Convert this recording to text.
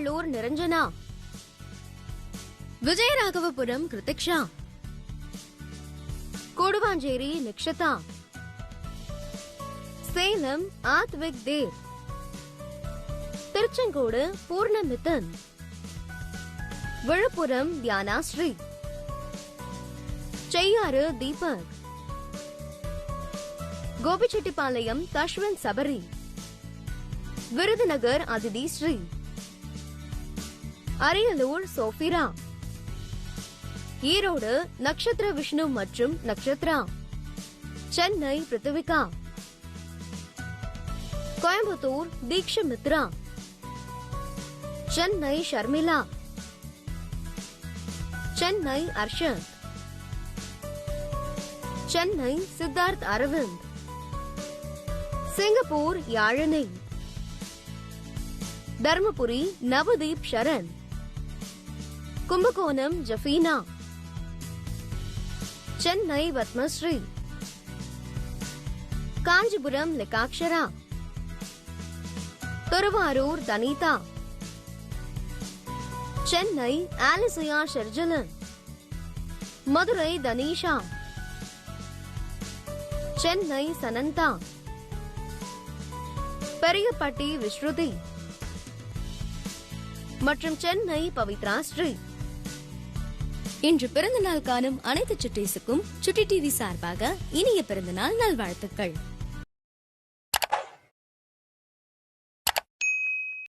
திருவள்ளூர் நிரஞ்சனா, விஜயராகவபுரம் கிருத்திக்ஷா, கொடுவாஞ்சேரி நிக்ஷதா, சேலம் ஆத்விக் தேவ், திருச்செங்கோடு பூர்ணமித்தன், விழுப்புரம் தியானாஸ்ரீ, செய்யாறு தீபக், கோபிச்செட்டிப்பாளையம் தஷ்வந்த் சபரி, விருதுநகர் அதிதி ஸ்ரீ, அரியலூர் சோஃபிரா, ஈரோடு நக்ஷத்ர விஷ்ணு மற்றும் நக்ஷத்ரா, சென்னை பிருத்திவிகா, கோயம்புத்தூர் தீக்ஷமித்ரா, சென்னை ஷர்மிளா, சென்னை அர்ஷத், சென்னை சித்தார்த் அரவிந்த், சிங்கப்பூர் யாழினி, தர்மபுரி நவதீப் ஷரண், கும்பகோணம் ஜஃபீனா, சென்னை பத்மஸ்ரீ, காஞ்சிபுரம் லிகாக்ஷரா, திருவாரூர் தனிதா, சென்னை ஆலிசியா ஷெர்ஜலன், மதுரை தனீஷா, சென்னை சனந்தா, பெரியப்பட்டி விஸ்ருதி மற்றும் சென்னை பவித்ரா ஸ்ரீ. இன்று பிறந்தநாள் காணும் அனைத்து சுட்டீஸுக்கும் சுட்டி டிவி சார்பாக இனிய பிறந்தநாள் நல்வாழ்த்துக்கள்.